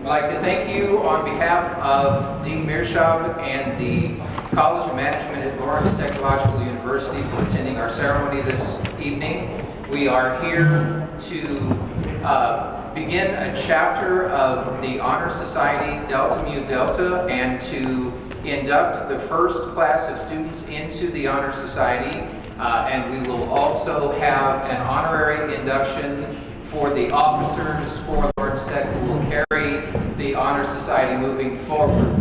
like to thank you on behalf of Dean Mearshab and the College of Management at Lawrence Technological University for attending our ceremony this evening. We are here to begin a chapter of the Honor Society Delta Mu Delta and to induct the first class of students into the Honor Society. And we will also have an honorary induction for the officers for Lawrence Tech who will carry the Honor Society moving forward.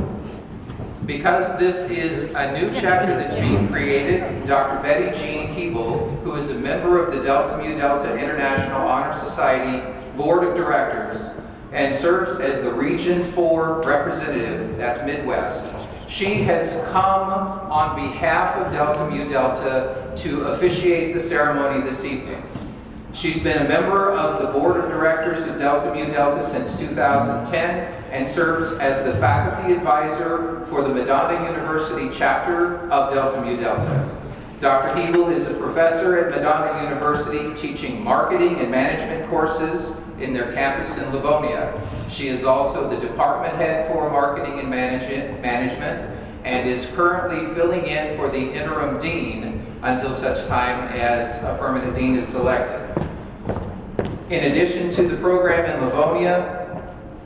Because this is a new chapter that's being created, Dr. Betty Jean Keeble, who is a member of the Delta Mu Delta International Honor Society Board of Directors and serves as the Region 4 representative, that's Midwest. She has come on behalf of Delta Mu Delta to officiate the ceremony this evening. She's been a member of the Board of Directors of Delta Mu Delta since 2010 and serves as the faculty advisor for the Madonna University chapter of Delta Mu Delta. Dr. Keeble is a professor at Madonna University teaching marketing and management courses in their campus in Livonia. She is also the department head for marketing and management and is currently filling in for the interim dean until such time as a permanent dean is selected. In addition to the program in Livonia,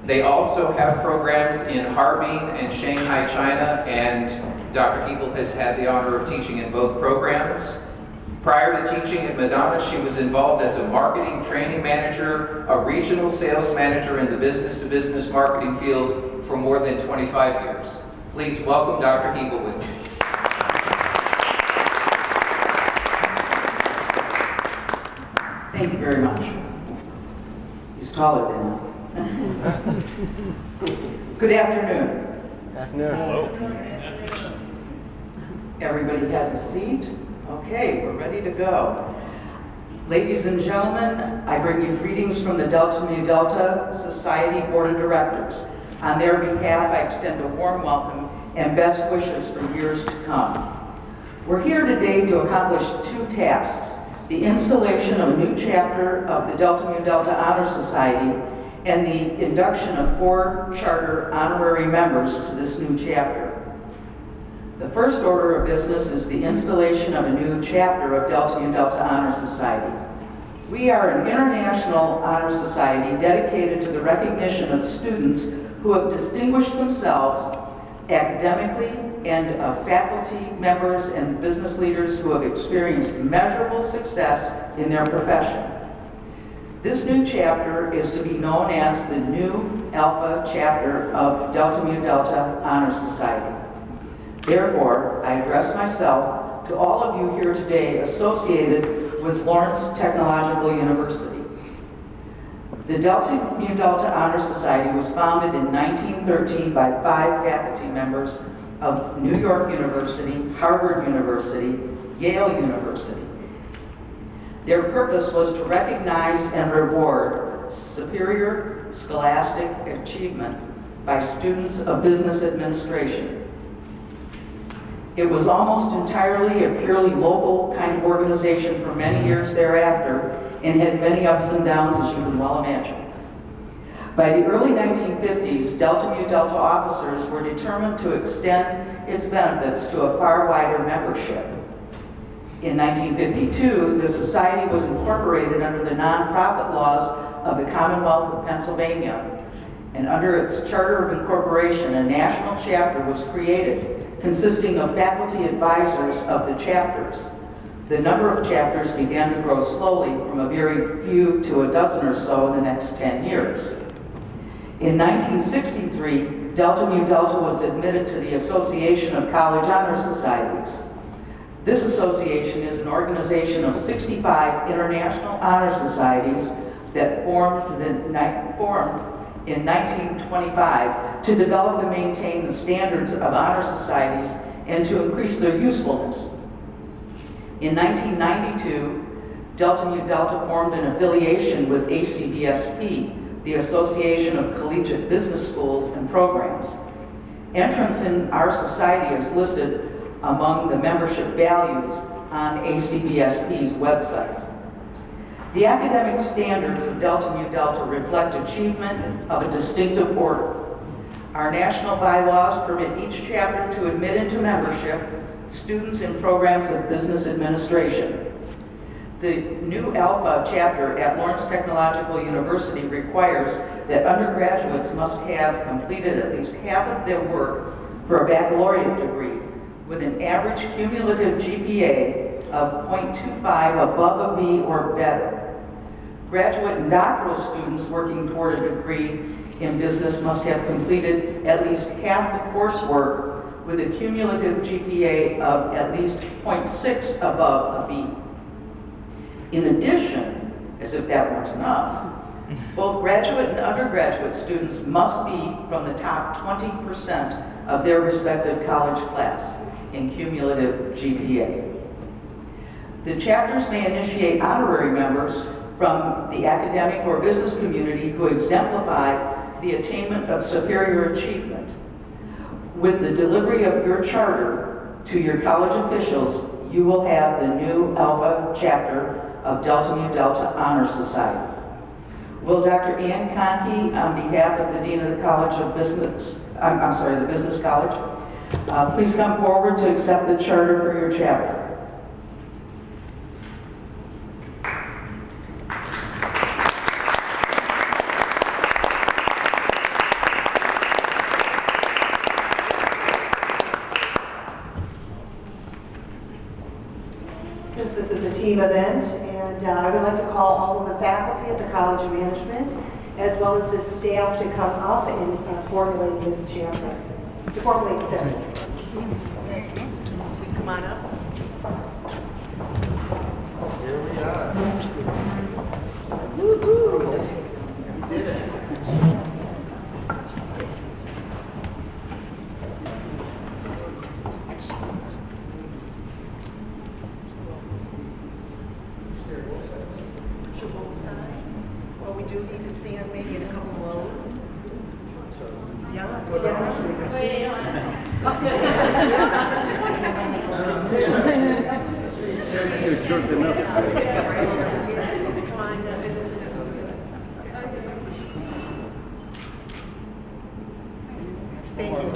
they also have programs in Harbin and Shanghai, China, and Dr. Keeble has had the honor of teaching in both programs. Prior to teaching at Madonna, she was involved as a marketing training manager, a regional sales manager in the business-to-business marketing field for more than 25 years. Please welcome Dr. Keeble with me. Thank you very much. He's taller than I. Good afternoon. Afternoon. Hello. Everybody has a seat? Okay, we're ready to go. Ladies and gentlemen, I bring you greetings from the Delta Mu Delta Society Board of Directors. On their behalf, I extend a warm welcome and best wishes for years to come. We're here today to accomplish two tasks: the installation of a new chapter of the Delta Mu Delta Honor Society and the induction of 4 charter honorary members to this new chapter. The first order of business is the installation of a new chapter of Delta Mu Delta Honor Society. We are an international honor society dedicated to the recognition of students who have distinguished themselves academically and of faculty members and business leaders who have experienced measurable success in their profession. This new chapter is to be known as the new Alpha chapter of Delta Mu Delta Honor Society. Therefore, I address myself to all of you here today associated with Lawrence Technological University. The Delta Mu Delta Honor Society was founded in 1913 by 5 faculty members of New York University, Harvard University, Yale University. Their purpose was to recognize and reward superior scholastic achievement by students of business administration. It was almost entirely a purely local kind of organization for many years thereafter and had many ups and downs, as you can well imagine. By the early 1950s, Delta Mu Delta officers were determined to extend its benefits to a far wider membership. In 1952, the society was incorporated under the nonprofit laws of the Commonwealth of Pennsylvania, and under its charter of incorporation, a national chapter was created consisting of faculty advisors of the chapters. The number of chapters began to grow slowly from a very few to a dozen or so in the next 10 years. In 1963, Delta Mu Delta was admitted to the Association of College Honor Societies. This association is an organization of 65 international honor societies that formed in 1925 to develop and maintain the standards of honor societies and to increase their usefulness. In 1992, Delta Mu Delta formed an affiliation with ACBSP, the Association of Collegiate Business Schools and Programs. Entrance in our society is listed among the membership values on ACBSP's website. The academic standards of Delta Mu Delta reflect achievement of a distinctive order. Our national bylaws permit each chapter to admit into membership students in programs of business administration. The new Alpha chapter at Lawrence Technological University requires that undergraduates must have completed at least half of their work for a baccalaureate degree with an average cumulative GPA of 0.25 above a B or better. Graduate and doctoral students working toward a degree in business must have completed at least half the coursework with a cumulative GPA of at least 0.6 above a B. In addition, as if that weren't enough, both graduate and undergraduate students must be from the top 20% of their respective college class in cumulative GPA. The chapters may initiate honorary members from the academic or business community who exemplify the attainment of superior achievement. With the delivery of your charter to your college officials, you will have the new Alpha chapter of Delta Mu Delta Honor Society. Will Dr. Ann Conkey, on behalf of the Dean of the College of Business, the Business College, please come forward to accept the charter for your chapter. Since this is a team event, and I would like to call all of the faculty at the College of Management, as well as the staff, to come up and formulate this chapter, to formally accept it. Please come on up. Here we are. Woo-hoo! We did it. Well, we do need to see him maybe in a couple blows. Thank you.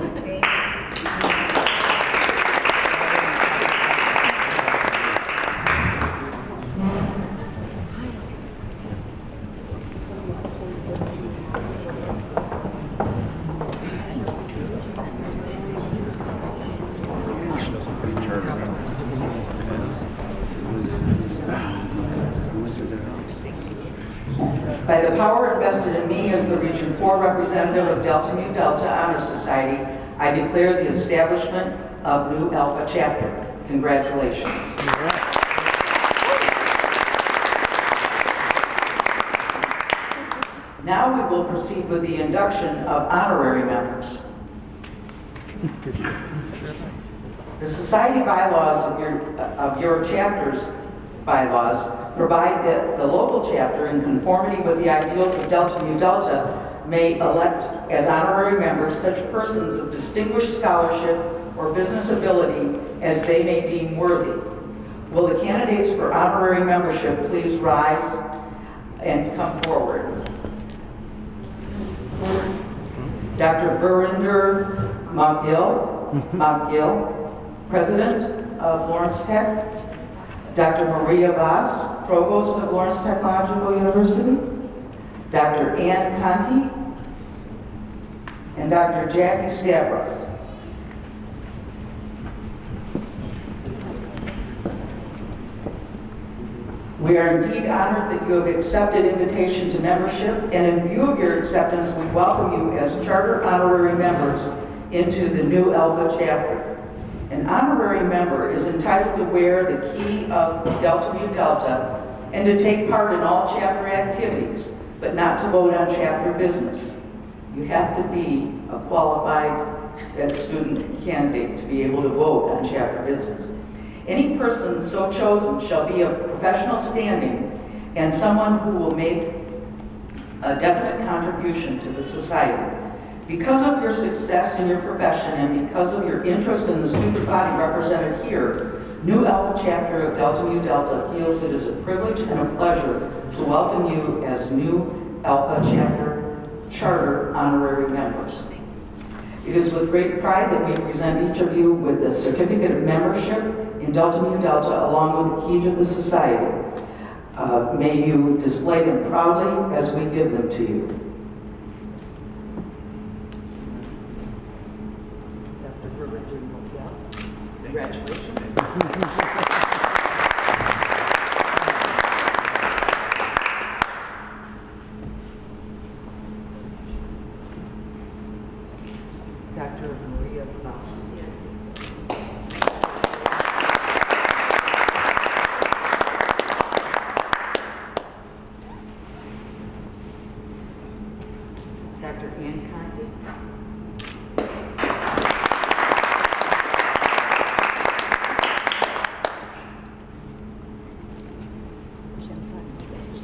By the power invested in me as the Region 4 representative of Delta Mu Delta Honor Society, I declare the establishment of new Alpha chapter. Congratulations. Now we will proceed with the induction of honorary members. The society bylaws of your chapter's bylaws provide that the local chapter, in conformity with the ideals of Delta Mu Delta, may elect as honorary members such persons of distinguished scholarship or business ability as they may deem worthy. Will the candidates for honorary membership please rise and come forward? Dr. Verinder Magdill, President of Lawrence Tech. Dr. Maria Voss, Provost of Lawrence Technological University. Dr. Ann Conkey. And Dr. Jackie Stavros. We are indeed honored that you have accepted invitation to membership, and in view of your acceptance, we welcome you as charter honorary members into the new Alpha chapter. An honorary member is entitled to wear the key of Delta Mu Delta and to take part in all chapter activities, but not to vote on chapter business. You have to be a qualified student candidate to be able to vote on chapter business. Any person so chosen shall be of professional standing and someone who will make a definite contribution to the society. Because of your success in your profession and because of your interest in the student body represented here, New Alpha Chapter of Delta Mu Delta feels it is a privilege and a pleasure to welcome you as new Alpha Chapter Charter Honorary members. It is with great pride that we present each of you with a certificate of membership in Delta Mu Delta along with the key to the society. May you display them proudly as we give them to you. Congratulations. Dr. Maria Voss. Dr. Ann Conti.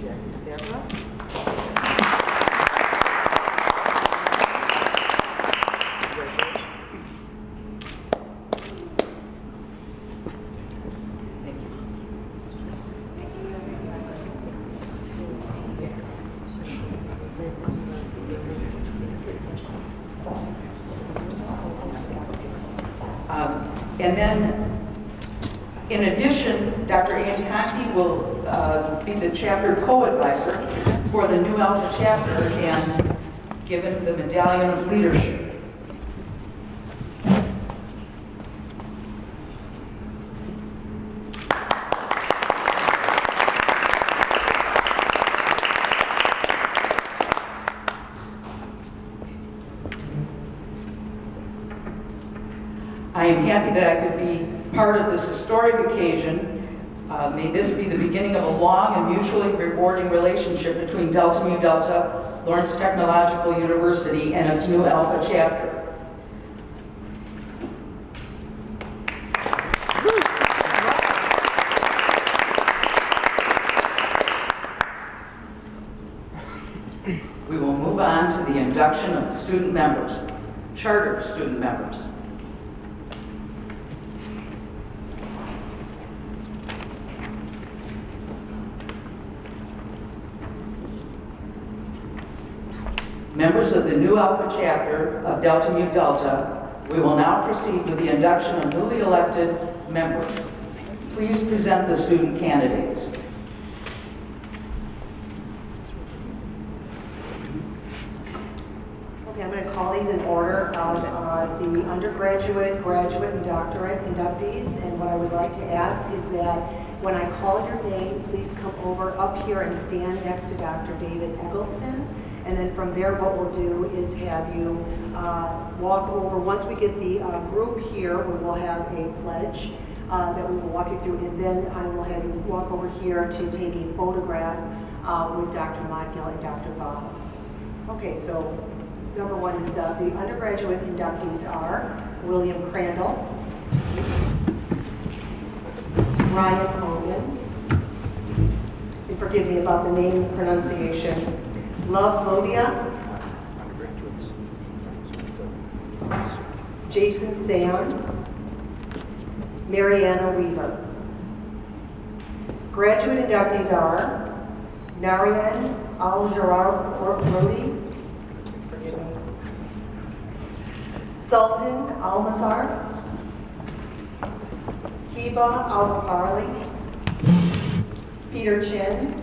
Jackie Stavros. Thank you. And then, in addition, Dr. Ann Conti will be the chapter co-advisor for the new Alpha chapter and given the Medallion of Leadership. I am happy that I could be part of this historic occasion. May this be the beginning of a long and mutually rewarding relationship between Delta Mu Delta, Lawrence Technological University, and its new Alpha chapter. We will move on to the induction of the student members, charter student members. Members of the new Alpha chapter of Delta Mu Delta, we will now proceed with the induction of newly elected members. Please present the student candidates. Okay, I'm going to call these in order of the undergraduate, graduate, and doctorate inductees. And what I would like to ask is that when I call your name, please come over up here and stand next to Dr. David Eggleston. And then from there, what we'll do is have you walk over. Once we get the group here, we will have a pledge that we will walk you through. And then I will have you walk over here to take a photograph with Dr. Modgill and Dr. Voss. Okay, so number one is the undergraduate inductees are William Crandall, Ryan Hogan, and forgive me about the name pronunciation, Love Lodia, Jason Sams, Mariana Weaver. Graduate inductees are Narayan Al-Jarrah-Rodi, Sultan Al-Masar, Kiba Al-Baharli, Peter Chin,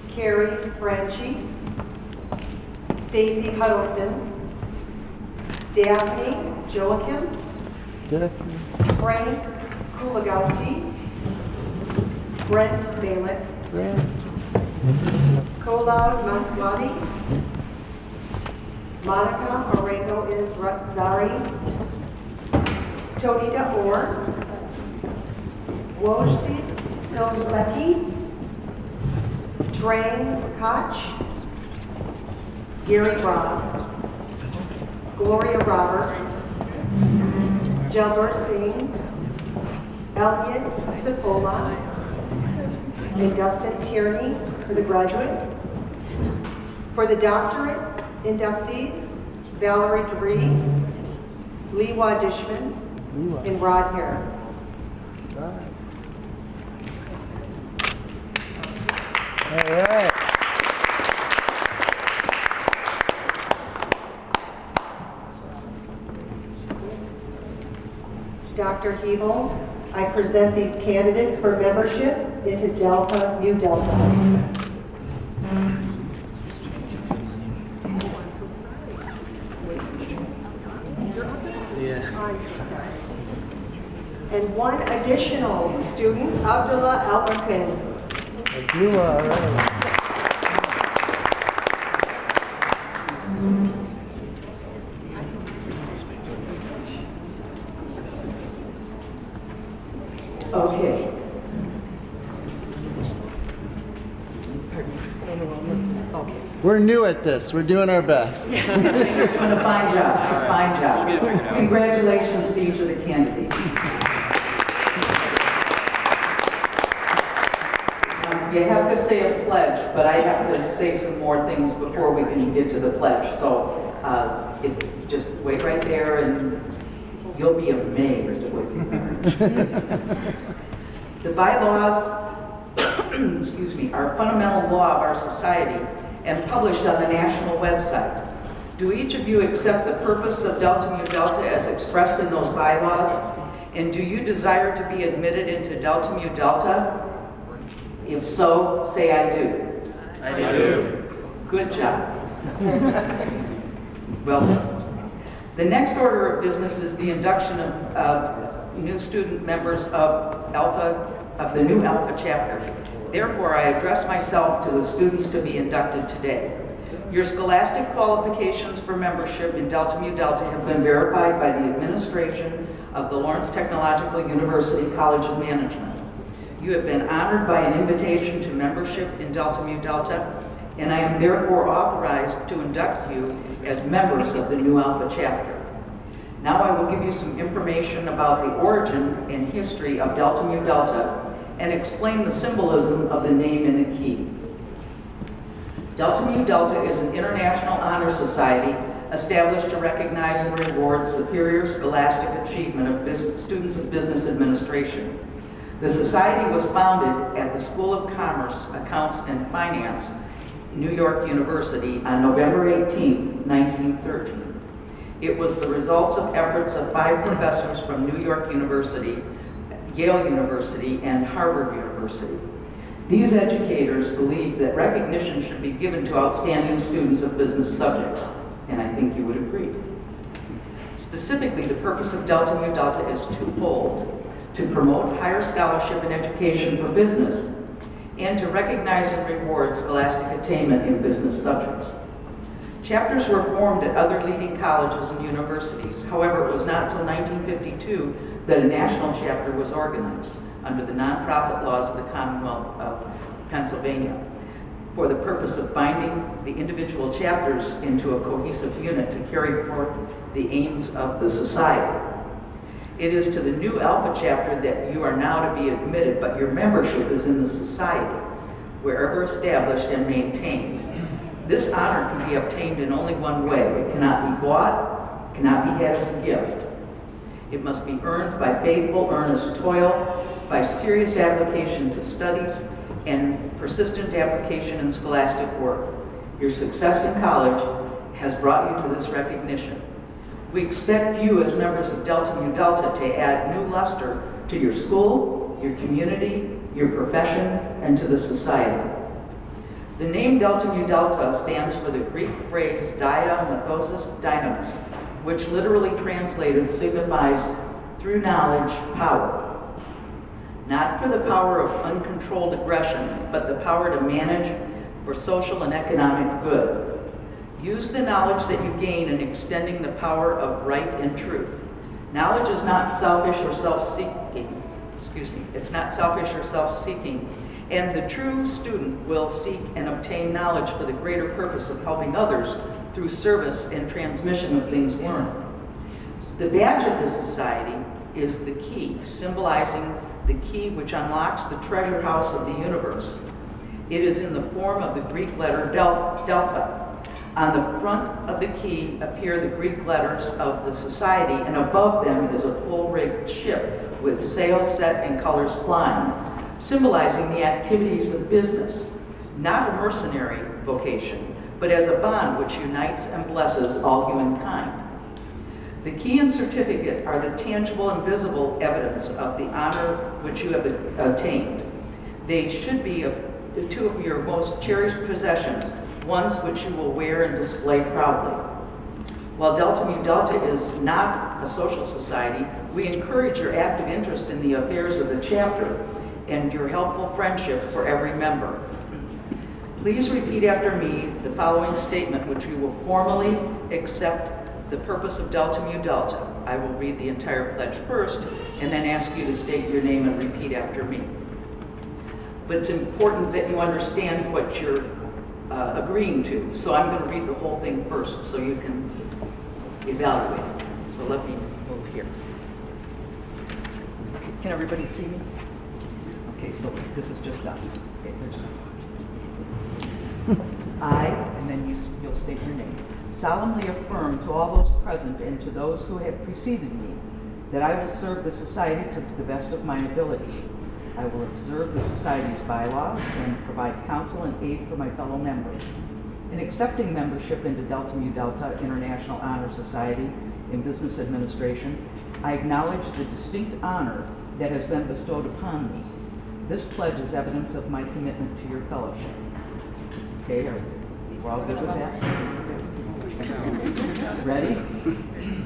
Carrie Franchi, Stacy Huddleston, Daphne Joachim, Frank Kulagowski, Brent Balint, Kola Maswati, Monica Orengo Izari, Tonita Orr, Wojci Pilslecki, Drang Koch, Gary Brown, Gloria Roberts, Jalbir Singh, Elliot Cipolla, and Dustin Tierney for the graduate. For the doctorate inductees, Valerie Dree, Lewa Dishman, and Rod Harris. All right. Dr. Hebel, I present these candidates for membership into Delta Mu Delta. I'm so sorry. And one additional student, Abdullah Albarkan. Abdullah, all right. Okay. We're new at this. We're doing our best. You're doing a fine job, fine job. We'll get it figured out. Congratulations to each of the candidates. You have to say a pledge, but I have to say some more things before we can get to the pledge. So just wait right there and you'll be amazed at what you've learned. The bylaws, excuse me, are a fundamental law of our society and published on the national website. Do each of you accept the purpose of Delta Mu Delta as expressed in those bylaws? And do you desire to be admitted into Delta Mu Delta? If so, say I do. I do. Good job. Well done. The next order of business is the induction of new student members of the new Alpha chapter. Therefore, I address myself to the students to be inducted today. Your scholastic qualifications for membership in Delta Mu Delta have been verified by the administration of the Lawrence Technological University College of Management. You have been honored by an invitation to membership in Delta Mu Delta, and I am therefore authorized to induct you as members of the new Alpha chapter. Now I will give you some information about the origin and history of Delta Mu Delta and explain the symbolism of the name and the key. Delta Mu Delta is an international honor society established to recognize and reward superior scholastic achievement of students of business administration. The society was founded at the School of Commerce, Accounts and Finance, New York University on November 18, 1913. It was the results of efforts of 5 professors from New York University, Yale University, and Harvard University. These educators believed that recognition should be given to outstanding students of business subjects, and I think you would agree. Specifically, the purpose of Delta Mu Delta is twofold: to promote higher scholarship and education for business, and to recognize and reward scholastic attainment in business subjects. Chapters were formed at other leading colleges and universities. However, it was not until 1952 that a national chapter was organized under the nonprofit laws of the Commonwealth of Pennsylvania for the purpose of binding the individual chapters into a cohesive unit to carry forth the aims of the society. It is to the new Alpha chapter that you are now to be admitted, but your membership is in the society, wherever established and maintained. This honor can be obtained in only one way. It cannot be bought, cannot be had as a gift. It must be earned by faithful, earnest toil, by serious application to studies, and persistent application in scholastic work. Your success in college has brought you to this recognition. We expect you as members of Delta Mu Delta to add new luster to your school, your community, your profession, and to the society. The name Delta Mu Delta stands for the Greek phrase dia methosis dynamis, which literally translated signifies through knowledge, power. Not for the power of uncontrolled aggression, but the power to manage for social and economic good. Use the knowledge that you gain in extending the power of right and truth. Knowledge is not selfish or self-seeking. It's not selfish or self-seeking. And the true student will seek and obtain knowledge for the greater purpose of helping others through service and transmission of things learned. The badge of the society is the key, symbolizing the key which unlocks the treasure house of the universe. It is in the form of the Greek letter delta. On the front of the key appear the Greek letters of the society, and above them is a full-rigged ship with sails set and colors flying, symbolizing the activities of business. not a mercenary vocation, but as a bond which unites and blesses all humankind. The key and certificate are the tangible and visible evidence of the honor which you have attained. They should be of two of your most cherished possessions, ones which you will wear and display proudly. While Delta Mu Delta is not a social society, we encourage your active interest in the affairs of the chapter and your helpful friendship for every member. Please repeat after me the following statement, which we will formally accept the purpose of Delta Mu Delta. I will read the entire pledge first and then ask you to state your name and repeat after me. But it's important that you understand what you're agreeing to. So I'm going to read the whole thing first so you can evaluate. So let me move here. Okay, can everybody see me? Okay, so this is just us. Okay, I, and then you'll state your name, solemnly affirm to all those present and to those who have preceded me that I will serve the society to the best of my ability. I will observe the society's bylaws and provide counsel and aid for my fellow members. In accepting membership into Delta Mu Delta International Honor Society in Business Administration, I acknowledge the distinct honor that has been bestowed upon me. This pledge is evidence of my commitment to your fellowship. Okay, we're all good with that? Ready?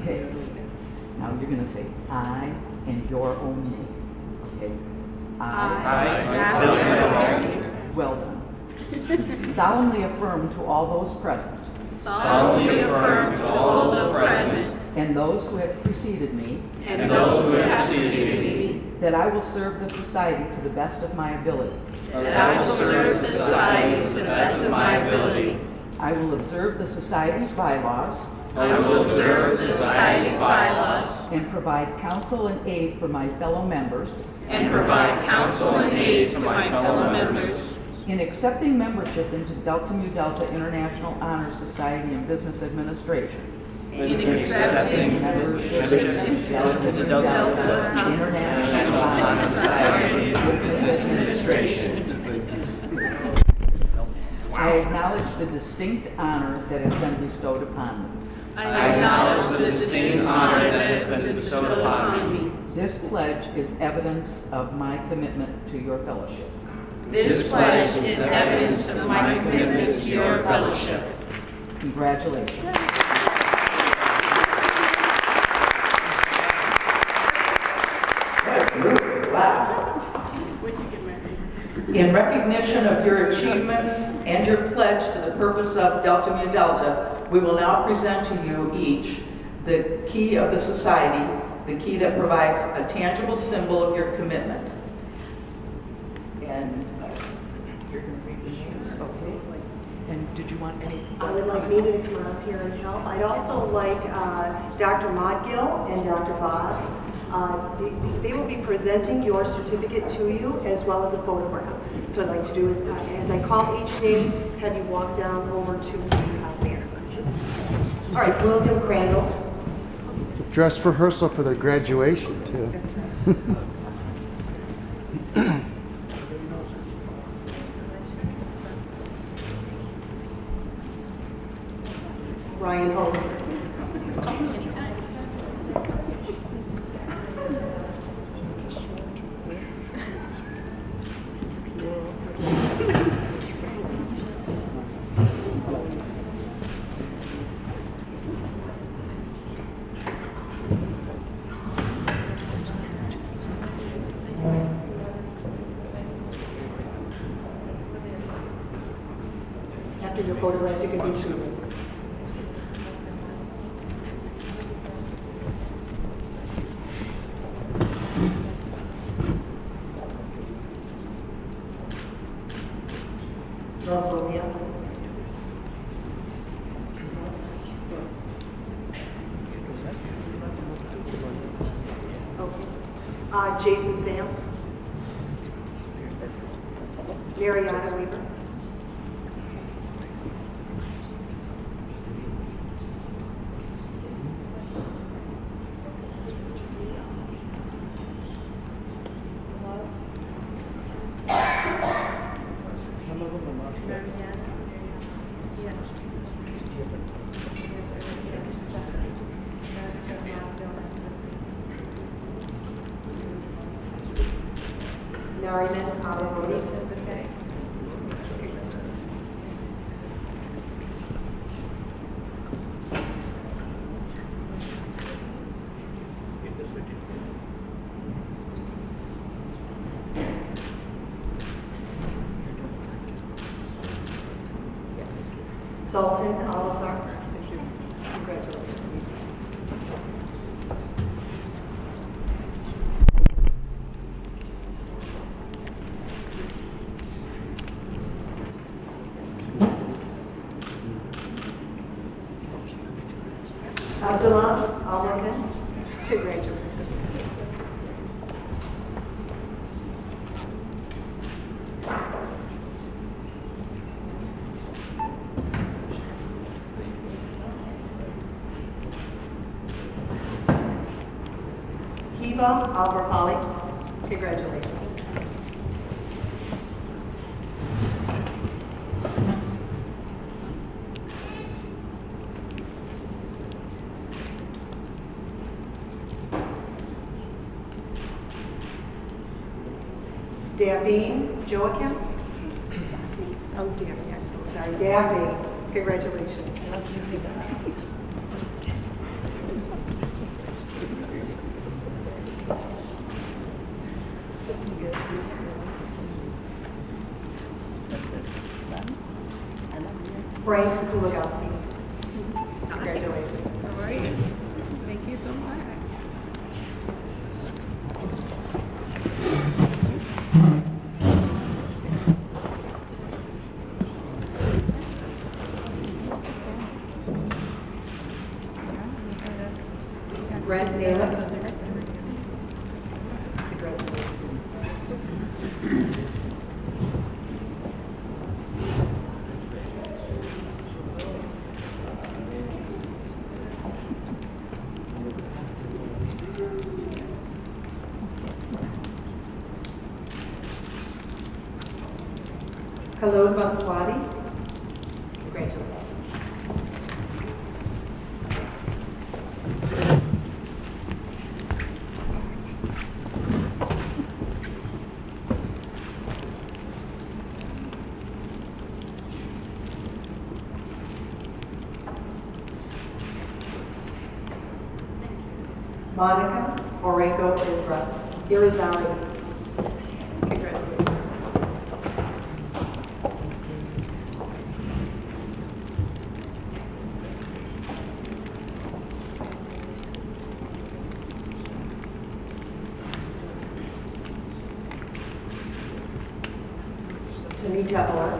Okay. Now you're going to say, I and your own name. Okay. I. Well done. Solemnly affirm to all those present. Solemnly affirm to all those present. And those who have preceded me. And those who have preceded me. That I will serve the society to the best of my ability. That I will serve the society to the best of my ability. I will observe the society's bylaws. I will observe the society's bylaws. And provide counsel and aid for my fellow members. And provide counsel and aid to my fellow members. In accepting membership into Delta Mu Delta International Honor Society in Business Administration. In accepting membership into Delta International Honor Society in Business Administration. I acknowledge the distinct honor that has been bestowed upon me. I acknowledge the distinct honor that has been bestowed upon me. This pledge is evidence of my commitment to your fellowship. This pledge is evidence of my commitment to your fellowship. Congratulations. Wow. In recognition of your achievements and your pledge to the purpose of Delta Mu Delta, we will now present to you each the key of the society, the key that provides a tangible symbol of your commitment. And you're going to read the names, okay? And did you want any? I would like Nita to come up here and help. I'd also like Dr. Modgill and Dr. Voss. They will be presenting your certificate to you as well as a photograph. So what I'd like to do is, as I call each name, have you walk down over to the banner. All right, William Crandall. It's a dress rehearsal for their graduation, too. That's right. Ryan Holt. After your photographs, you can be seated. Love Romeo. Okay. Jason Sams. Mariana Weaver. Honorary Honorary. Sultan Al-Azhar. Congratulations. Abdullah Al-Rahman. Congratulations. Hiba Al-Rapali. Congratulations. Daphne Joachim. Oh, Daphne, I'm so sorry. Daphne, congratulations. Frank Kulagowski. Congratulations. How are you? Thank you so much. Brent Naylor. Congratulations. Khalod Baswadi. Congratulations. Monica Orengo Irizarry. Congratulations. Tanita Orr.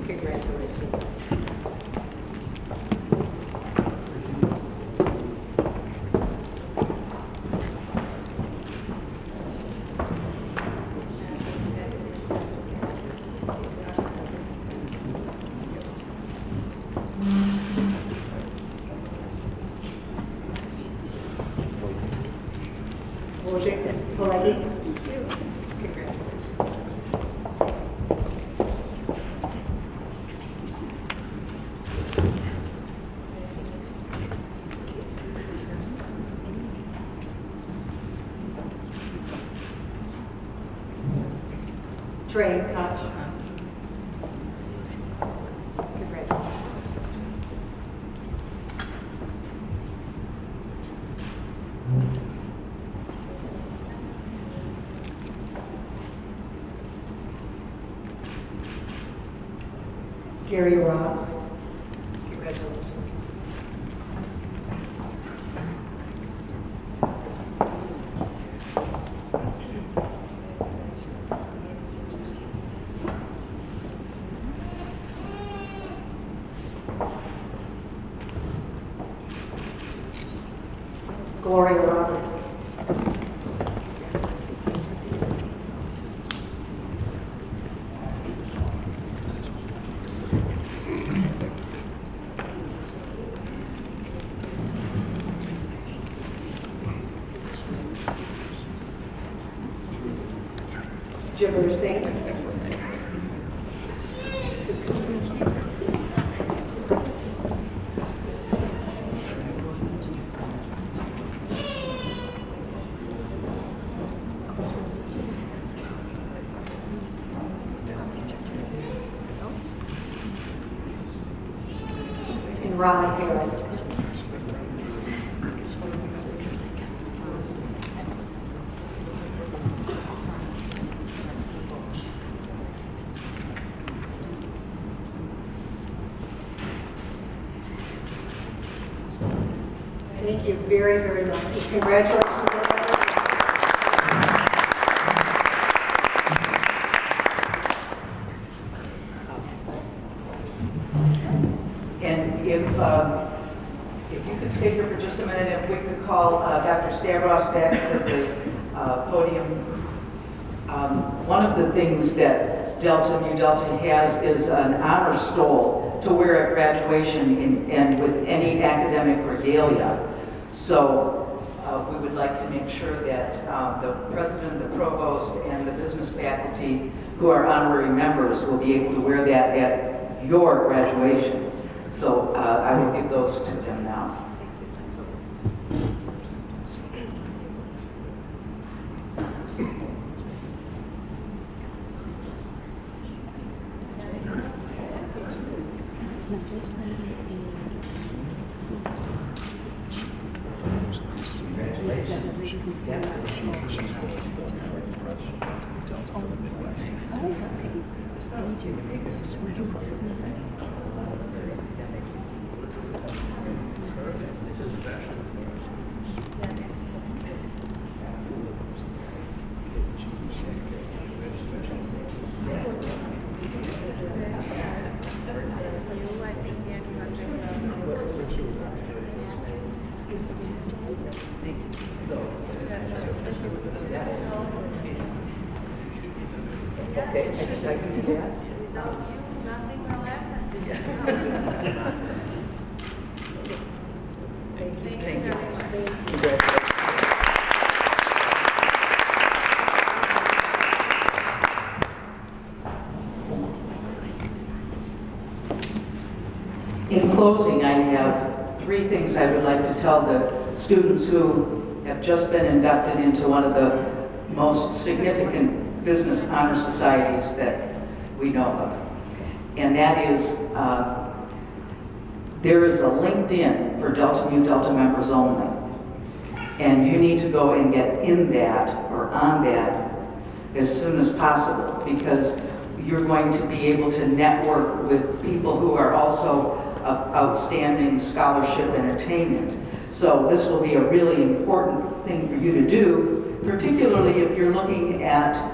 Congratulations. Wojciech Polegi. Congratulations. Trey Koch. Congratulations. Gary Robb. Congratulations. Gloria Roberts. Jibber Singh. and Ron Harris. Thank you very, very much. Congratulations. And if you could stay here for just a minute, if we could call Dr. Stavros back to the podium. One of the things that Delta Mu Delta has is an honor stole to wear at graduation and with any academic regalia. So we would like to make sure that the president, the provost, and the business faculty who are honorary members will be able to wear that at your graduation. So I will give those to them now. Okay, I can do that. Nothing will happen. Thank you. In closing, I have 3 things I would like to tell the students who have just been inducted into one of the most significant business honor societies that we know of. And that is, there is a LinkedIn for Delta Mu Delta members only. And you need to go and get in that or on that as soon as possible, because you're going to be able to network with people who are also of outstanding scholarship and attainment. So this will be a really important thing for you to do, particularly if you're looking at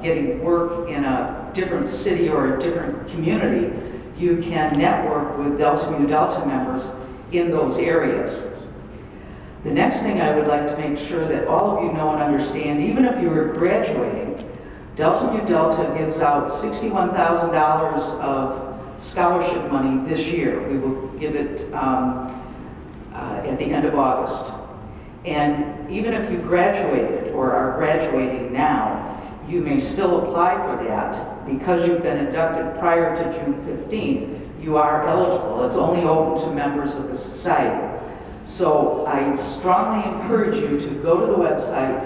getting work in a different city or a different community. You can network with Delta Mu Delta members in those areas. The next thing I would like to make sure that all of you know and understand, even if you are graduating, Delta Mu Delta gives out $61,000 of scholarship money this year. We will give it at the end of August. And even if you graduated or are graduating now, you may still apply for that. Because you've been inducted prior to June 15th, you are eligible. It's only open to members of the society. So I strongly encourage you to go to the website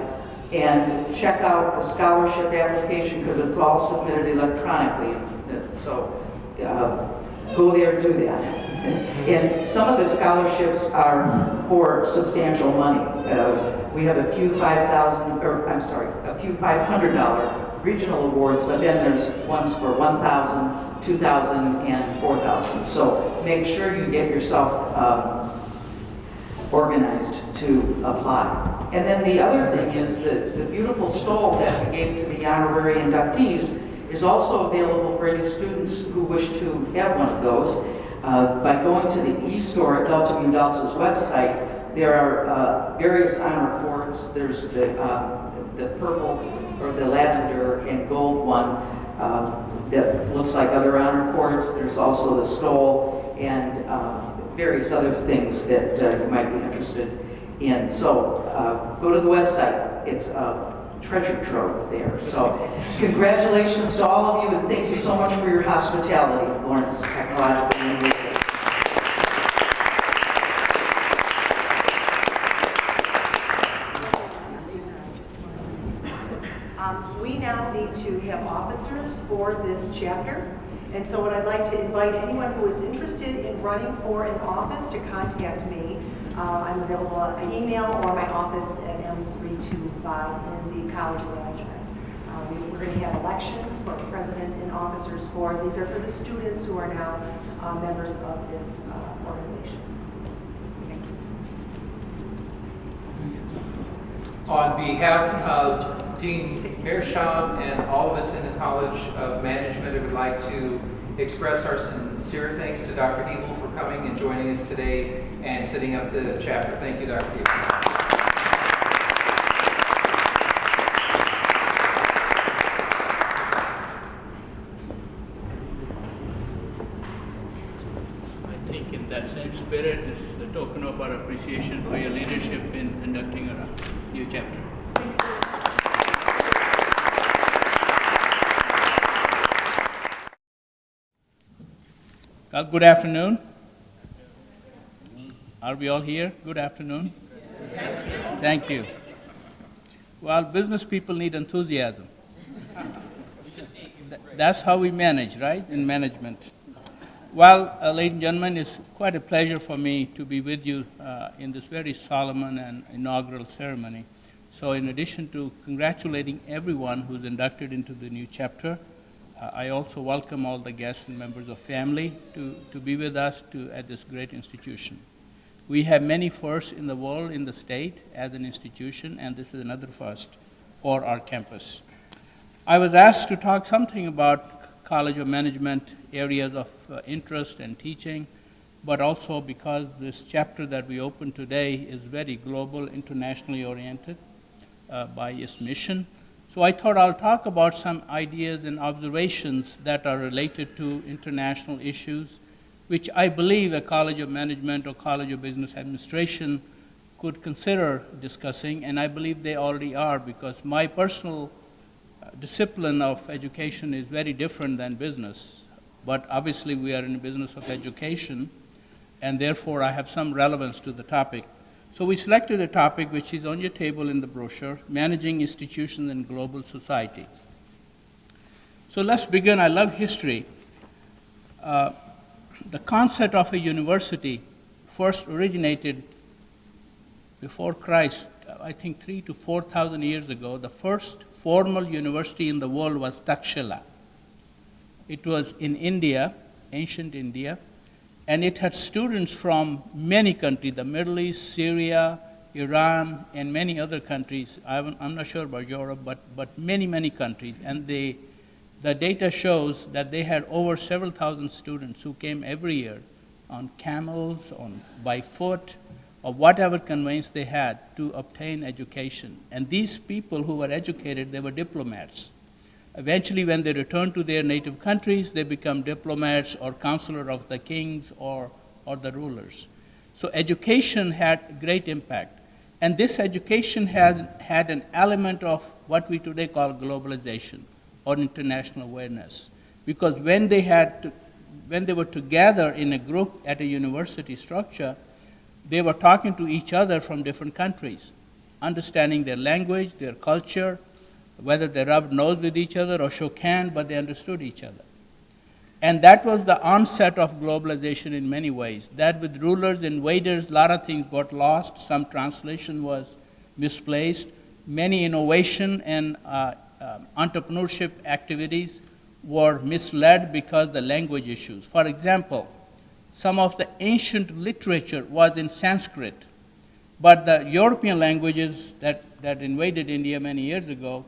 and check out the scholarship application, because it's all submitted electronically. So go there and do that. And some of the scholarships are for substantial money. We have a few $500 regional awards, but then there's ones for $1,000, $2,000, and $4,000. So make sure you get yourself organized to apply. And then the other thing is the beautiful stole that we gave to the honorary inductees is also available for any students who wish to have one of those. By going to the e-store at Delta Mu Delta's website, there are various honor cords. There's the purple or the lavender and gold one that looks like other honor cords. There's also the stole and various other things that you might be interested in. So go to the website. It's a treasure trove there. So congratulations to all of you, and thank you so much for your hospitality, Lawrence Technological University. We now need to have officers for this chapter. And so what I'd like to invite anyone who is interested in running for an office to contact me. I'm available by email or my office at M325 in the College of Management. We're going to have elections for president and officers for, these are for the students who are now members of this organization. On behalf of Dean Mearsham and all of us in the College of Management, I would like to express our sincere thanks to Dr. Hebel for coming and joining us today and setting up the chapter. Thank you, Dr. Hebel. I think in that same spirit, this is the token of our appreciation for your leadership in conducting our new chapter. Well, good afternoon. Are we all here? Good afternoon. Thank you. Well, business people need enthusiasm. That's how we manage, right, in management. Well, ladies and gentlemen, it's quite a pleasure for me to be with you in this very solemn and inaugural ceremony. So in addition to congratulating everyone who's inducted into the new chapter, I also welcome all the guests and members of family to be with us at this great institution. We have many firsts in the world, in the state, as an institution, and this is another first for our campus. I was asked to talk something about College of Management areas of interest and teaching, but also because this chapter that we open today is very global, internationally oriented by its mission. So I thought I'll talk about some ideas and observations that are related to international issues, which I believe a College of Management or College of Business Administration could consider discussing, and I believe they already are, because my personal discipline of education is very different than business. But obviously we are in the business of education, and therefore I have some relevance to the topic. So we selected a topic which is on your table in the brochure, Managing Institutions in Global Society. So let's begin. I love history. The concept of a university first originated before Christ, I think 3,000 to 4,000 years ago. The first formal university in the world was Takshila. It was in India, ancient India, and it had students from many countries, the Middle East, Syria, Iran, and many other countries. I'm not sure about Europe, but many, many countries. And the data shows that they had over several thousand students who came every year on camels, by foot, or whatever conveyance they had to obtain education. And these people who were educated, they were diplomats. Eventually, when they return to their native countries, they become diplomats or counselor of the kings or the rulers. So education had great impact. And this education has had an element of what we today call globalization or international awareness. Because when they were together in a group at a university structure, they were talking to each other from different countries, understanding their language, their culture, whether they rubbed nose with each other or shook hands, but they understood each other. And that was the onset of globalization in many ways. That with rulers, invaders, a lot of things got lost. Some translation was misplaced. Many innovation and entrepreneurship activities were misled because of the language issues. For example, some of the ancient literature was in Sanskrit, but the European languages that invaded India many years ago,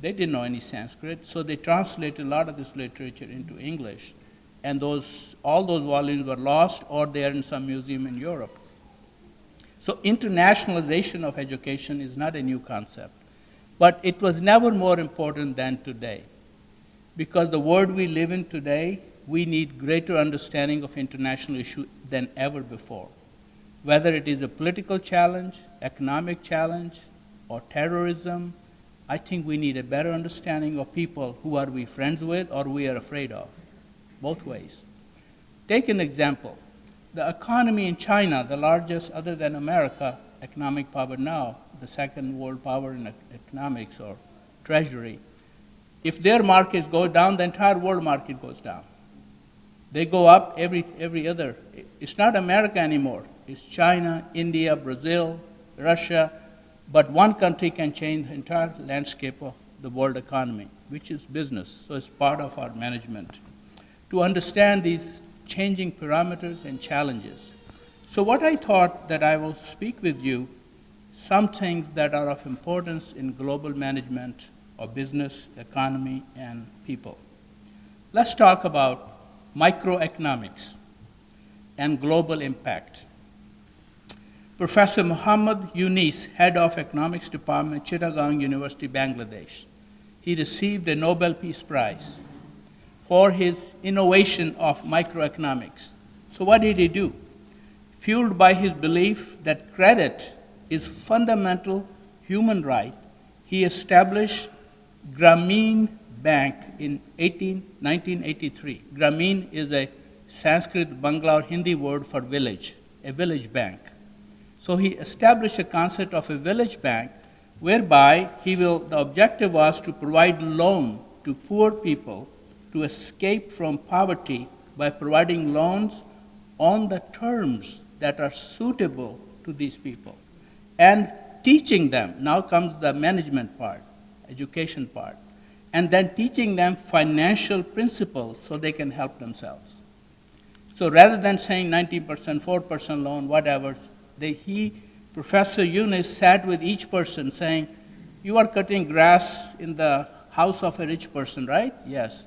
they didn't know any Sanskrit, so they translated a lot of this literature into English. And all those volumes were lost, or they are in some museum in Europe. So internationalization of education is not a new concept, but it was never more important than today. Because the world we live in today, we need greater understanding of international issues than ever before. Whether it is a political challenge, economic challenge, or terrorism, I think we need a better understanding of people who are we friends with or we are afraid of, both ways. Take an example. The economy in China, the largest other than America, economic power now, the second world power in economics or treasury. If their markets go down, the entire world market goes down. They go up every other. It's not America anymore. It's China, India, Brazil, Russia. But one country can change the entire landscape of the world economy, which is business. So it's part of our management to understand these changing parameters and challenges. So what I thought that I will speak with you, some things that are of importance in global management of business, economy, and people. Let's talk about microeconomics and global impact. Professor Muhammad Yunus, head of economics department, Chittagong University, Bangladesh. He received a Nobel Peace Prize for his innovation of microeconomics. So what did he do? Fueled by his belief that credit is fundamental human right, he established Grameen Bank in 1983. Grameen is a Sanskrit, Bangla, or Hindi word for village, a village bank. So he established a concept of a village bank whereby the objective was to provide loan to poor people to escape from poverty by providing loans on the terms that are suitable to these people and teaching them. Now comes the management part, education part, and then teaching them financial principles so they can help themselves. So rather than saying 90%, 4% loan, whatever, Professor Yunus sat with each person saying, you are cutting grass in the house of a rich person, right? Yes.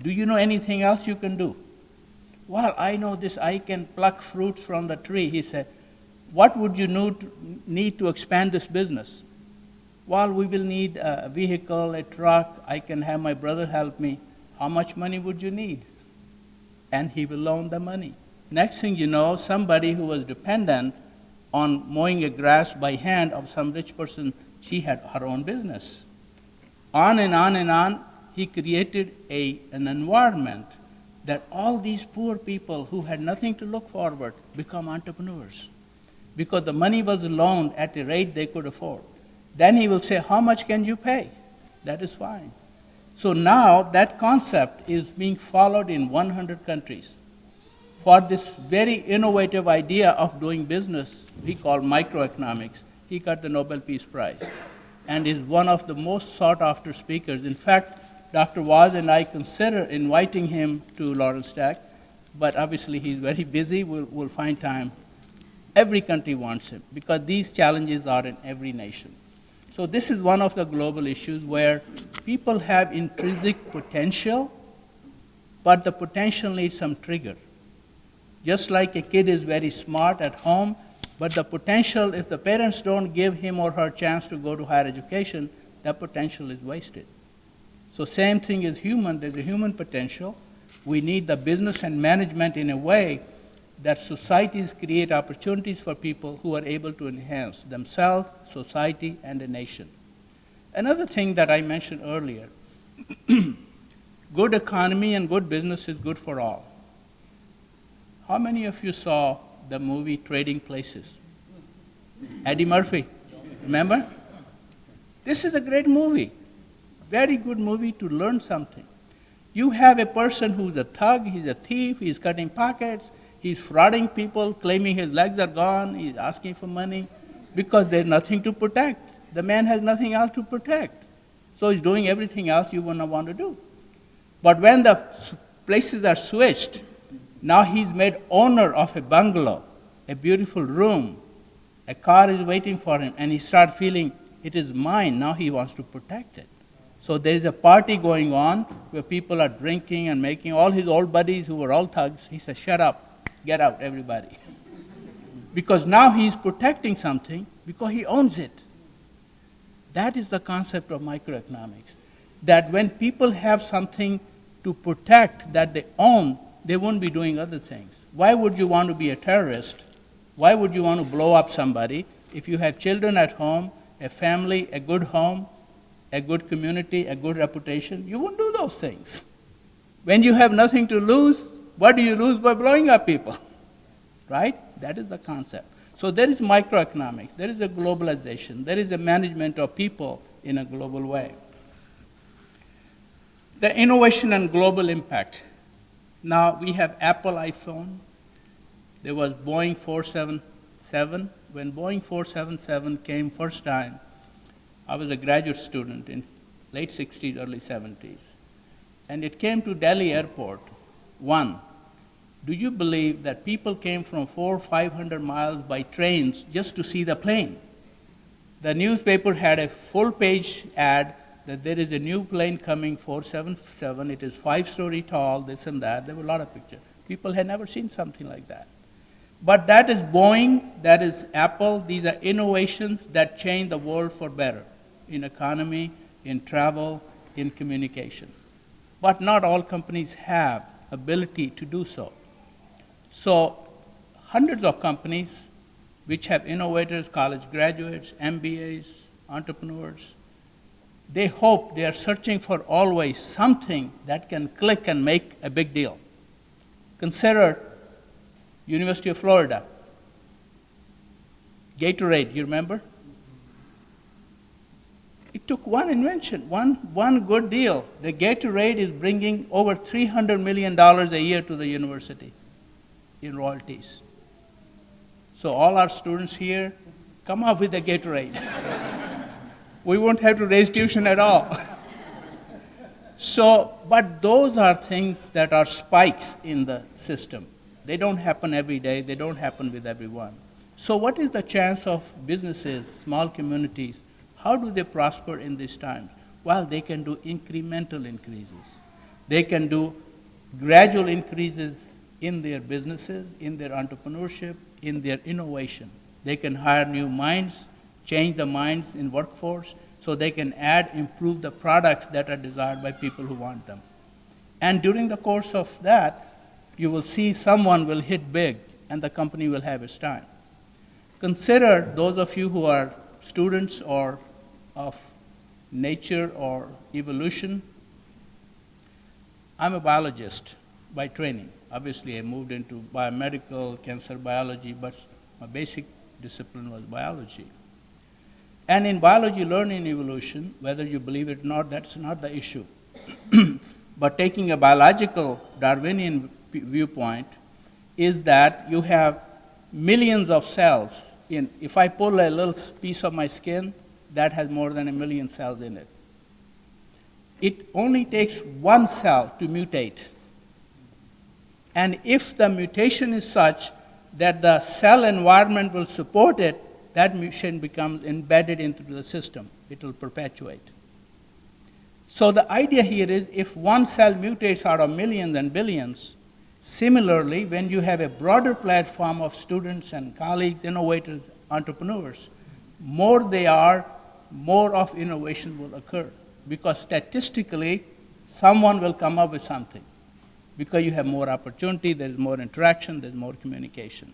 Do you know anything else you can do? Well, I know this, I can pluck fruits from the tree. He said, what would you need to expand this business? Well, we will need a vehicle, a truck, I can have my brother help me. How much money would you need? And he will loan the money. Next thing you know, somebody who was dependent on mowing a grass by hand of some rich person, she had her own business. On and on and on, he created an environment that all these poor people who had nothing to look forward become entrepreneurs because the money was loaned at a rate they could afford. Then he will say, how much can you pay? That is fine. So now that concept is being followed in 100 countries. For this very innovative idea of doing business, we call microeconomics, he got the Nobel Peace Prize and is one of the most sought after speakers. In fact, Dr. Waz and I consider inviting him to Lawrence Tech, but obviously he's very busy, we'll find time. Every country wants him because these challenges are in every nation. So this is one of the global issues where people have intrinsic potential, but the potential needs some trigger. Just like a kid is very smart at home, but the potential, if the parents don't give him or her a chance to go to higher education, that potential is wasted. So same thing is human, there's a human potential. We need the business and management in a way that societies create opportunities for people who are able to enhance themselves, society, and a nation. Another thing that I mentioned earlier, good economy and good business is good for all. How many of you saw the movie Trading Places? Eddie Murphy, remember? This is a great movie, very good movie to learn something. You have a person who's a thug, he's a thief, he's cutting pockets, he's frauding people, claiming his legs are gone, he's asking for money because there's nothing to protect. The man has nothing else to protect. So he's doing everything else you wouldn't want to do. But when the places are switched, now he's made owner of a bungalow, a beautiful room, a car is waiting for him, and he starts feeling it is mine, now he wants to protect it. So there is a party going on where people are drinking and making all his old buddies who were all thugs, he says, shut up, get out, everybody. Because now he's protecting something because he owns it. That is the concept of microeconomics. That when people have something to protect that they own, they won't be doing other things. Why would you want to be a terrorist? Why would you want to blow up somebody if you have children at home, a family, a good home, a good community, a good reputation? You won't do those things. When you have nothing to lose, what do you lose by blowing up people? Right? That is the concept. So there is microeconomics, there is a globalization, there is a management of people in a global way. The innovation and global impact. Now we have Apple iPhone. There was Boeing 477. When Boeing 477 came first time, I was a graduate student in late 60s, early 70s. And it came to Delhi airport. One, do you believe that people came from 400 or 500 miles by trains just to see the plane? The newspaper had a full-page ad that there is a new plane coming, 477. It is 5-story tall, this and that. There were a lot of pictures. People had never seen something like that. But that is Boeing, that is Apple. These are innovations that change the world for better in economy, in travel, in communication. But not all companies have ability to do so. So hundreds of companies which have innovators, college graduates, MBAs, entrepreneurs, they hope, they are searching for always something that can click and make a big deal. Consider University of Florida. Gatorade, you remember? It took one invention, one good deal. The Gatorade is bringing over $300 million a year to the university in royalties. So all our students here, come up with a Gatorade. We won't have to raise tuition at all. So, but those are things that are spikes in the system. They don't happen every day. They don't happen with everyone. So what is the chance of businesses, small communities, how do they prosper in these times? Well, they can do incremental increases. They can do gradual increases in their businesses, in their entrepreneurship, in their innovation. They can hire new minds, change the minds in workforce, so they can improve the products that are desired by people who want them. And during the course of that, you will see someone will hit big, and the company will have its time. Consider those of you who are students or of nature or evolution. I'm a biologist by training. Obviously, I moved into biomedical, cancer biology, but my basic discipline was biology. And in biology, learning and evolution, whether you believe it or not, that's not the issue. But taking a biological Darwinian viewpoint is that you have millions of cells. If I pull a little piece of my skin, that has more than 1 million cells in it. It only takes one cell to mutate. And if the mutation is such that the cell environment will support it, that mutation becomes embedded into the system. It will perpetuate. So the idea here is if one cell mutates out of millions and billions, similarly, when you have a broader platform of students and colleagues, innovators, entrepreneurs, more they are, more of innovation will occur. Because statistically, someone will come up with something. Because you have more opportunity, there's more interaction, there's more communication.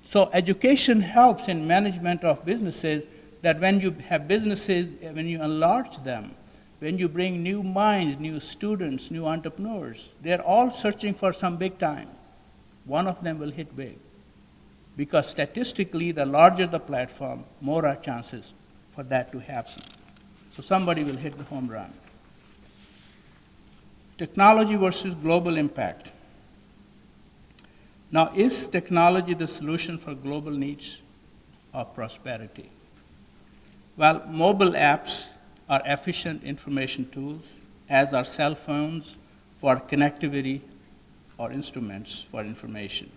So education helps in management of businesses, that when you have businesses, when you enlarge them, when you bring new minds, new students, new entrepreneurs, they're all searching for some big time. One of them will hit big. Because statistically, the larger the platform, more are chances for that to happen. So somebody will hit the home run. Technology versus global impact. Now, is technology the solution for global needs of prosperity? Well, mobile apps are efficient information tools, as are cell phones for connectivity or instruments for information.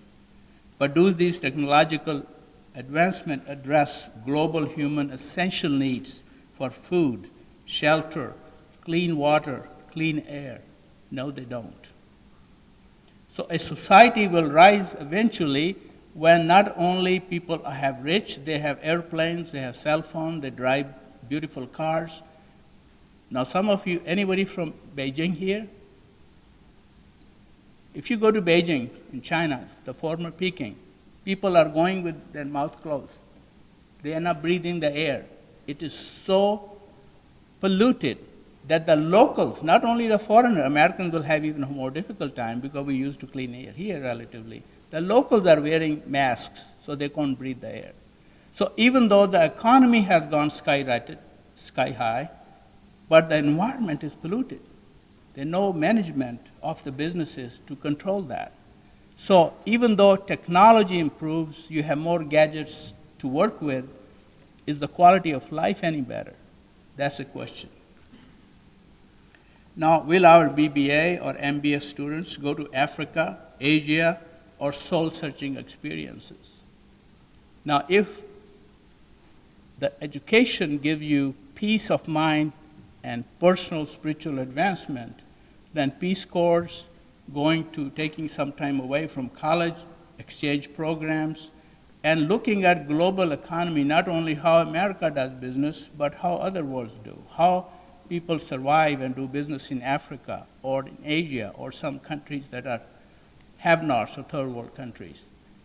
But do these technological advancements address global human essential needs for food, shelter, clean water, clean air? No, they don't. So a society will rise eventually when not only people have rich, they have airplanes, they have cell phones, they drive beautiful cars. Now some of you, anybody from Beijing here? If you go to Beijing in China, the former Peking, people are going with their mouth closed. They are not breathing the air. It is so polluted that the locals, not only the foreigner, Americans will have even a more difficult time because we used to clean air here relatively. The locals are wearing masks so they can't breathe the air. So even though the economy has gone sky high, but the environment is polluted. There's no management of the businesses to control that. So even though technology improves, you have more gadgets to work with, is the quality of life any better? That's the question. Now, will our BBA or MBA students go to Africa, Asia, or soul-searching experiences? Now, if the education gives you peace of mind and personal spiritual advancement, then Peace Corps, taking some time away from college, exchange programs, and looking at global economy, not only how America does business, but how other worlds do, how people survive and do business in Africa or in Asia or some countries that are have-nots or third world countries.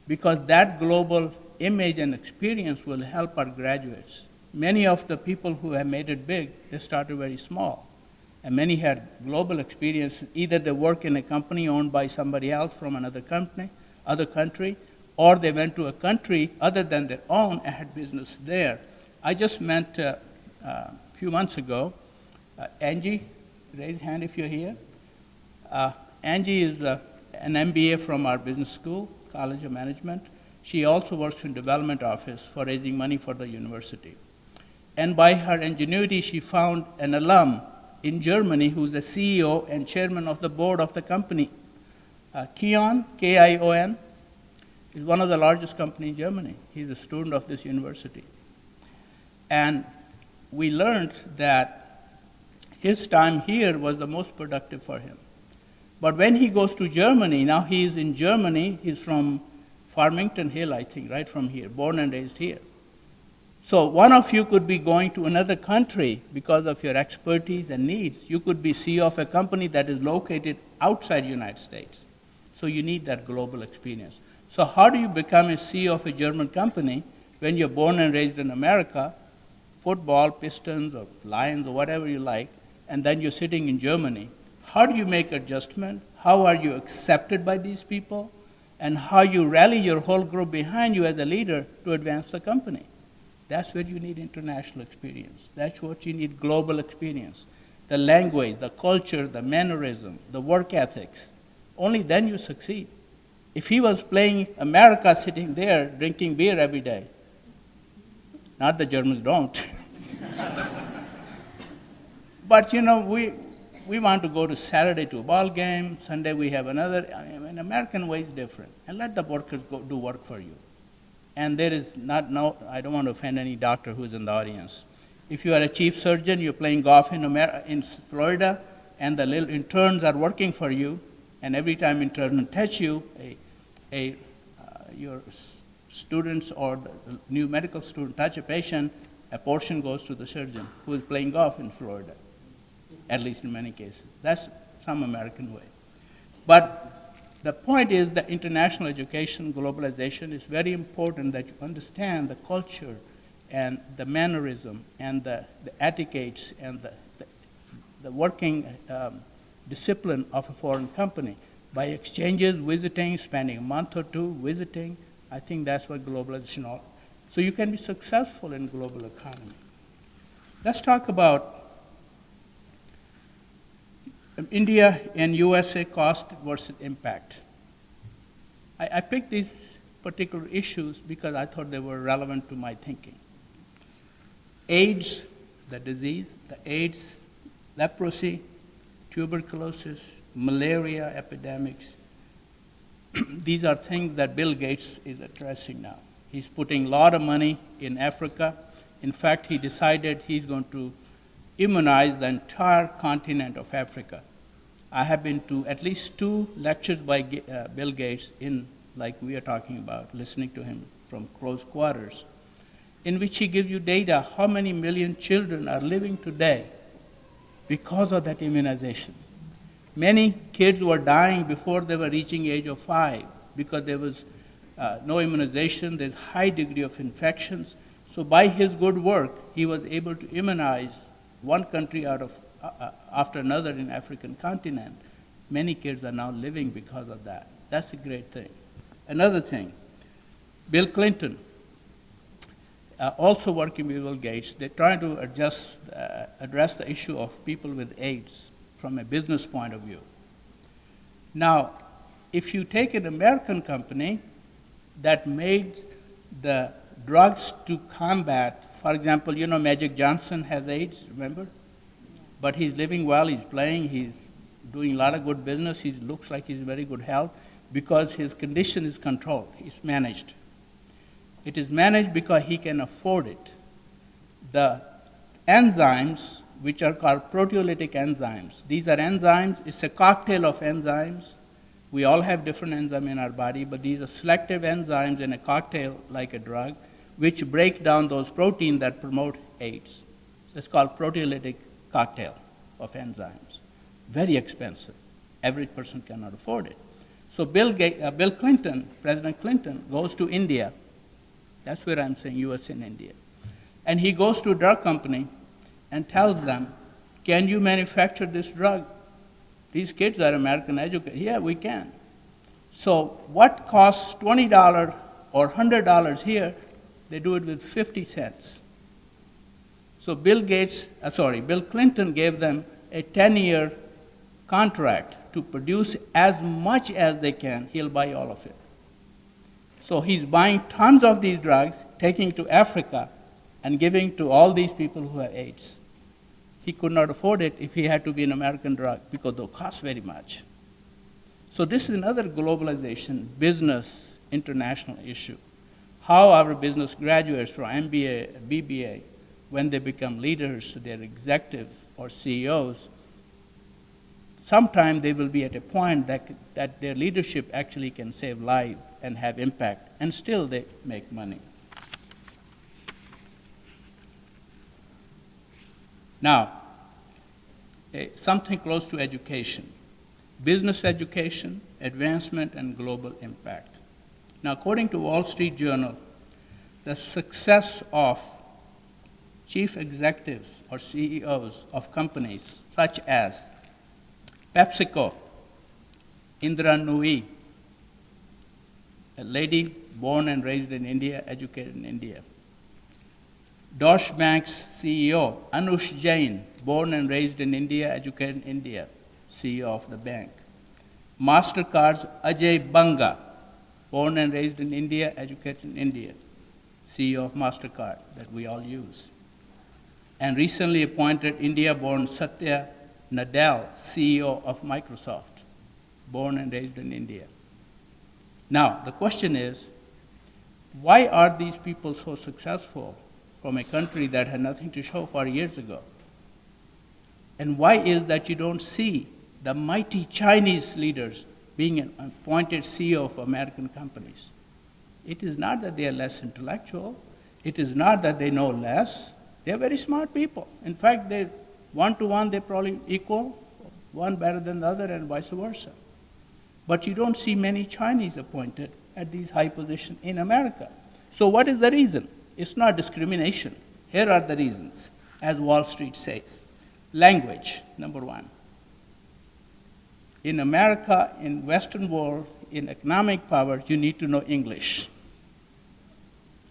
Because that global image and experience will help our graduates. Many of the people who have made it big, they started very small. And many had global experience. Either they work in a company owned by somebody else from another country, or they went to a country other than their own and had business there. I just met a few months ago, Angie, raise your hand if you're here. Angie is an MBA from our business school, College of Management. She also works in development office for raising money for the university. And by her ingenuity, she found an alum in Germany who's a CEO and chairman of the board of the company. Kion, K-I-O-N, is one of the largest companies in Germany. He's a student of this university. And we learned that his time here was the most productive for him. But when he goes to Germany, now he is in Germany, he's from Farmington Hill, I think, right from here, born and raised here. So one of you could be going to another country because of your expertise and needs. You could be CEO of a company that is located outside the United States. So you need that global experience. So how do you become a CEO of a German company when you're born and raised in America, football, Pistons, or Lions, or whatever you like, and then you're sitting in Germany? How do you make adjustment? How are you accepted by these people? And how you rally your whole group behind you as a leader to advance the company? That's where you need international experience. That's what you need, global experience. The language, the culture, the mannerism, the work ethics. Only then you succeed. If he was playing America sitting there drinking beer every day, not the Germans don't. But we want to go to Saturday to a ball game, Sunday we have another. An American way is different. And let the workers do work for you. And there is I don't want to offend any doctor who's in the audience. If you are a chief surgeon, you're playing golf in Florida, and the little interns are working for you, and every time interns touch you, your students or the new medical student touch a patient, a portion goes to the surgeon who is playing golf in Florida, at least in many cases. That's some American way. But the point is that international education, globalization, is very important that you understand the culture and the mannerism and the etiquettes and the working discipline of a foreign company. By exchanges, visiting, spending a month or two visiting, I think that's what globalization is. So you can be successful in global economy. Let's talk about India and USA cost versus impact. I picked these particular issues because I thought they were relevant to my thinking. AIDS, the disease, the AIDS, leprosy, tuberculosis, malaria epidemics, these are things that Bill Gates is addressing now. He's putting a lot of money in Africa. In fact, he decided he's going to immunize the entire continent of Africa. I have been to at least 2 lectures by Bill Gates like we are talking about, listening to him from close quarters, in which he gives you data how many million children are living today because of that immunization. Many kids were dying before they were reaching age of 5 because there was no immunization, there's high degree of infections. So by his good work, he was able to immunize one country after another in African continent. Many kids are now living because of that. That's a great thing. Another thing, Bill Clinton, also working with Bill Gates, they're trying to address the issue of people with AIDS, from a business point of view. Now, if you take an American company that made the drugs to combat, for example, you know Magic Johnson has AIDS, remember? But he's living well, he's playing, he's doing a lot of good business, he looks like he's in very good health because his condition is controlled, it's managed. It is managed because he can afford it. The enzymes, which are called proteolytic enzymes, these are enzymes, it's a cocktail of enzymes. We all have different enzymes in our body, but these are selective enzymes in a cocktail like a drug, which break down those proteins that promote AIDS. So it's called proteolytic cocktail of enzymes. Very expensive. Average person cannot afford it. So Bill Clinton, President Clinton, goes to India. That's where I'm saying US and India. And he goes to a drug company and tells them, can you manufacture this drug? These kids are American educated. Yeah, we can. So what costs $20 or $100 here, they do it with 50 cents. So Bill Clinton gave them a 10-year contract to produce as much as they can. He'll buy all of it. So he's buying tons of these drugs, taking to Africa, and giving to all these people who have AIDS. He could not afford it if he had to be an American drug because they'll cost very much. So this is another globalization, business, international issue. How our business graduates from MBA, BBA, when they become leaders, they're executives or CEOs, sometime they will be at a point that their leadership actually can save lives and have impact, and still they make money. Now, something close to education. Business education, advancement, and global impact. Now, according to Wall Street Journal, the success of chief executives or CEOs of companies such as PepsiCo, Indra Nooyi, a lady born and raised in India, educated in India. Deutsche Bank's CEO, Anush Jain, born and raised in India, educated in India, CEO of the bank. MasterCard's Ajay Banga, born and raised in India, educated in India, CEO of MasterCard that we all use. And recently appointed India-born Satya Nadella, CEO of Microsoft, born and raised in India. Now, the question is, why are these people so successful from a country that had nothing to show 40 years ago? And why is that you don't see the mighty Chinese leaders being an appointed CEO of American companies? It is not that they are less intellectual. It is not that they know less. They are very smart people. In fact, they one-to-one, they're probably equal, one better than the other, and vice versa. But you don't see many Chinese appointed at these high positions in America. So what is the reason? It's not discrimination. Here are the reasons, as Wall Street says. Language, number one. In America, in Western world, in economic power, you need to know English.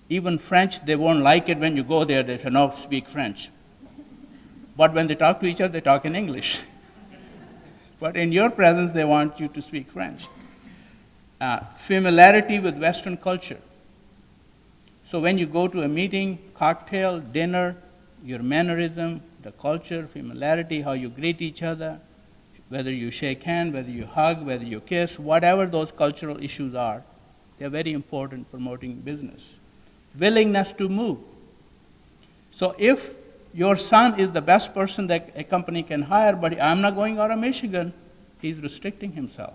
Even French, they won't like it when you go there. They say, no, speak French. But when they talk to each other, they talk in English. But in your presence, they want you to speak French. Familiarity with Western culture. So when you go to a meeting, cocktail, dinner, your mannerism, the culture, familiarity, how you greet each other, whether you shake hands, whether you hug, whether you kiss, whatever those cultural issues are, they're very important promoting business. Willingness to move. So if your son is the best person that a company can hire, but I'm not going out of Michigan, he's restricting himself.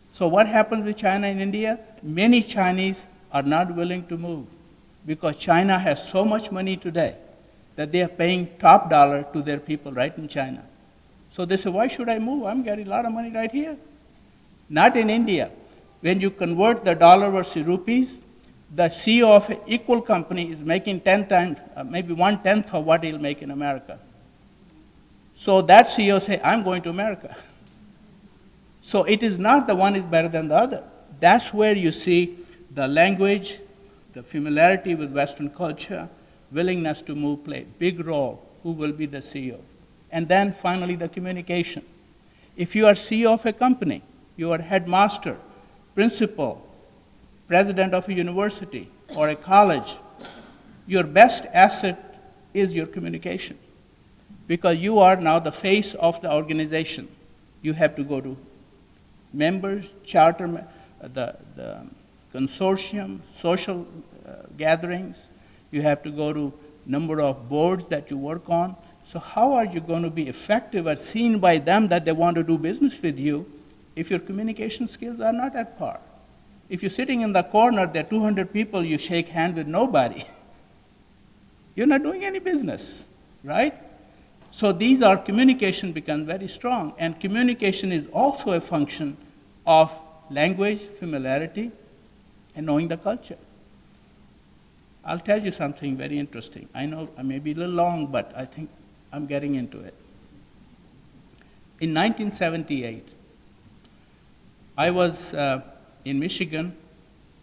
So what happens with China and India? Many Chinese are not willing to move because China has so much money today that they are paying top dollar to their people right in China. So they say, why should I move? I'm getting a lot of money right here. Not in India. When you convert the dollar versus rupees, the CEO of an equal company is making 10 times, maybe 1/10 of what he'll make in America. So that CEO say, I'm going to America. So it is not the one is better than the other. That's where you see the language, the familiarity with Western culture, willingness to move play big role. Who will be the CEO? And then finally, the communication. If you are CEO of a company, you are headmaster, principal, president of a university or a college, your best asset is your communication, because you are now the face of the organization. You have to go to members, the consortium, social gatherings. You have to go to number of boards that you work on. So how are you going to be effective or seen by them that they want to do business with you if your communication skills are not at par? If you're sitting in the corner, there are 200 people, you shake hands with nobody. You're not doing any business, right? So communication becomes very strong, and communication is also a function of language, familiarity, and knowing the culture. I'll tell you something very interesting. I know I may be a little long, but I think I'm getting into it. In 1978, I was in Michigan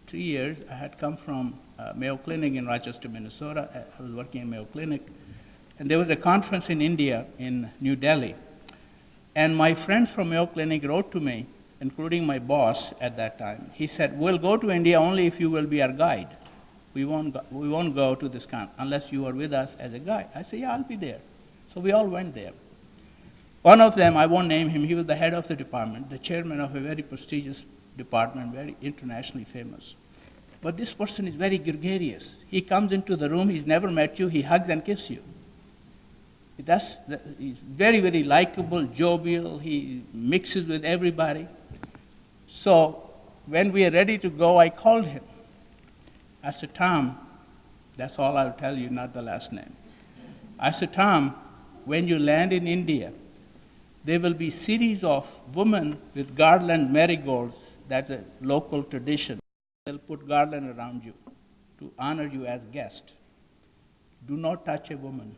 3 years. I had come from Mayo Clinic in Rochester, Minnesota. I was working in Mayo Clinic. And there was a conference in India, in New Delhi. And my friends from Mayo Clinic wrote to me, including my boss at that time. He said, we'll go to India only if you will be our guide. We won't go to this conference unless you are with us as a guide. I said, yeah, I'll be there. So we all went there. One of them, I won't name him, he was the head of the department, the chairman of a very prestigious department, very internationally famous. But this person is very gregarious. He comes into the room, he's never met you, he hugs and kisses you. He's very, very likable, jovial, he mixes with everybody. So when we are ready to go, I called him. I said, Tom, that's all I'll tell you, not the last name. I said, Tom, when you land in India, there will be series of women with garland marigolds. That's a local tradition. They'll put garland around you to honor you as guest. Do not touch a woman.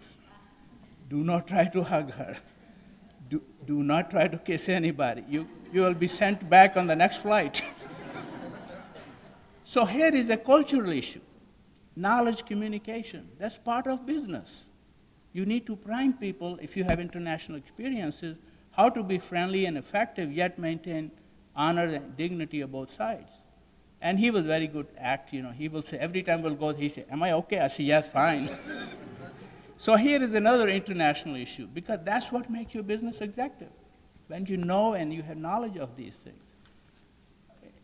Do not try to hug her. Do not try to kiss anybody. You will be sent back on the next flight. So here is a cultural issue. Knowledge communication, that's part of business. You need to prime people, if you have international experiences, how to be friendly and effective, yet maintain honor and dignity on both sides. And he was very good at, he will say, every time we'll go, he say, am I okay? I say, yes, fine. So here is another international issue, because that's what makes you a business executive, when you know and you have knowledge of these things.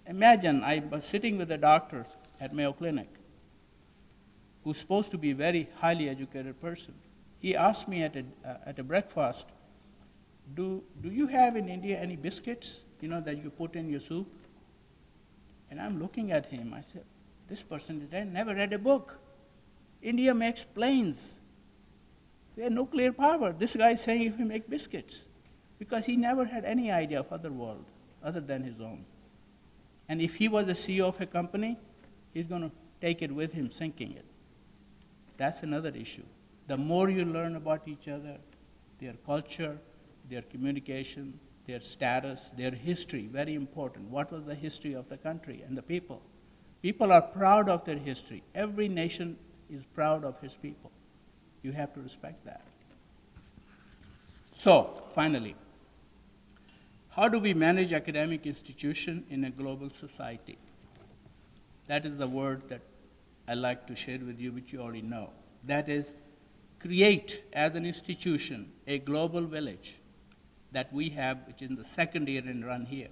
Imagine I was sitting with a doctor at Mayo Clinic who's supposed to be a very highly educated person. He asked me at a breakfast, do you have in India any biscuits, that you put in your soup? And I'm looking at him. I said, this person never read a book. India makes planes. They have nuclear power. This guy is saying if we make biscuits, because he never had any idea of other world other than his own. And if he was the CEO of a company, he's going to take it with him, sinking it. That's another issue. The more you learn about each other, their culture, their communication, their status, their history, very important. What was the history of the country and the people? People are proud of their history. Every nation is proud of his people. You have to respect that. So, finally, how do we manage academic institution in a global society? That is the word that I like to share with you, which you already know. That is, create as an institution a global village that we have, which is in the second year and run here.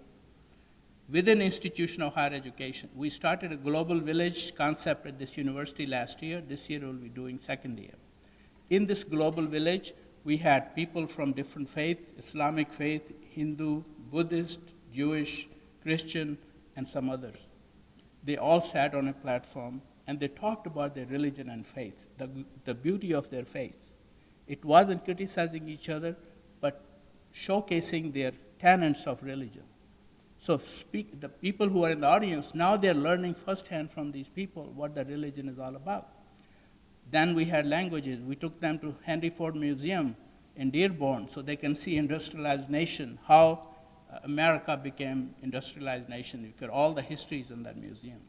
Within institution of higher education, we started a global village concept at this university last year. This year we'll be doing second year. In this global village, we had people from different faiths, Islamic faith, Hindu, Buddhist, Jewish, Christian, and some others. They all sat on a platform and they talked about their religion and faith, the beauty of their faith. It wasn't criticizing each other, but showcasing their tenets of religion. So the people who are in the audience, now they're learning firsthand from these people what the religion is all about. Then we had languages. We took them to Henry Ford Museum in Dearborn so they can see industrialized nation, how America became industrialized nation. You get all the histories in that museum.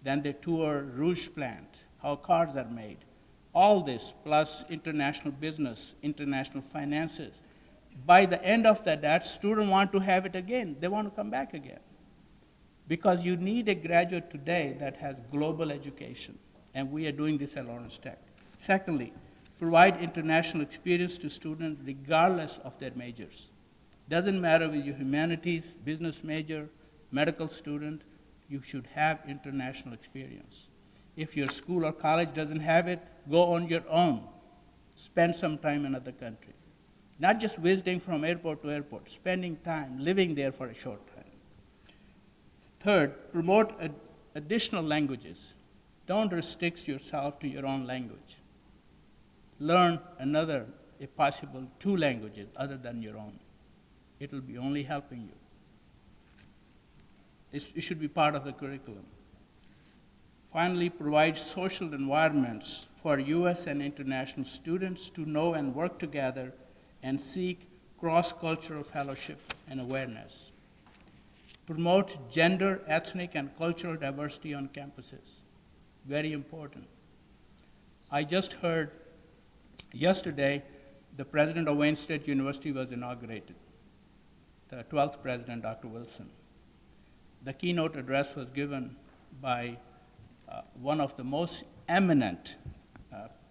Then they tour Rouge plant, how cars are made. All this, plus international business, international finances, by the end of that student want to have it again. They want to come back again. Because you need a graduate today that has global education, and we are doing this at Lawrence Tech. Secondly, provide international experience to students regardless of their majors. Doesn't matter whether you're humanities, business major, medical student, you should have international experience. If your school or college doesn't have it, go on your own. Spend some time in another country. Not just visiting from airport to airport, spending time, living there for a short time. Third, promote additional languages. Don't restrict yourself to your own language. Learn another, if possible, 2 languages other than your own. It will be only helping you. It should be part of the curriculum. Finally, provide social environments for U.S. and international students to know and work together and seek cross-cultural fellowship and awareness. Promote gender, ethnic, and cultural diversity on campuses. Very important. I just heard yesterday the president of Wayne State University was inaugurated, the 12th president, Dr. Wilson. The keynote address was given by one of the most eminent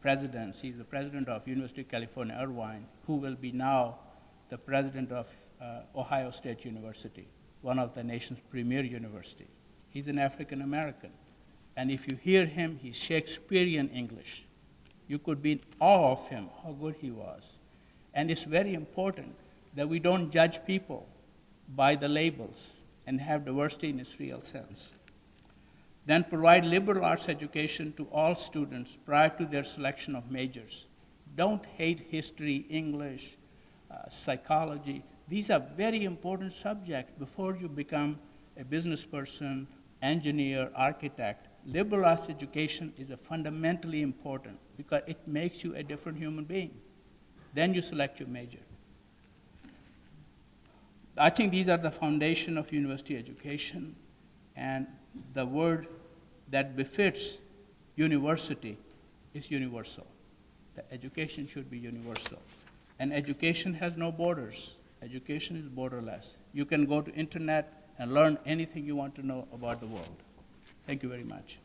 presidents. He's the president of University of California, Irvine, who will be now the president of Ohio State University, one of the nation's premier universities. He's an African American. And if you hear him, he's Shakespearean English. You could be in awe of him, how good he was. And it's very important that we don't judge people by the labels and have diversity in its real sense. Then provide liberal arts education to all students prior to their selection of majors. Don't hate history, English, psychology. These are very important subjects before you become a business person, engineer, architect. Liberal arts education is fundamentally important because it makes you a different human being. Then you select your major. I think these are the foundation of university education, and the word that befits university is universal. The education should be universal. And education has no borders. Education is borderless. You can go to internet and learn anything you want to know about the world. Thank you very much.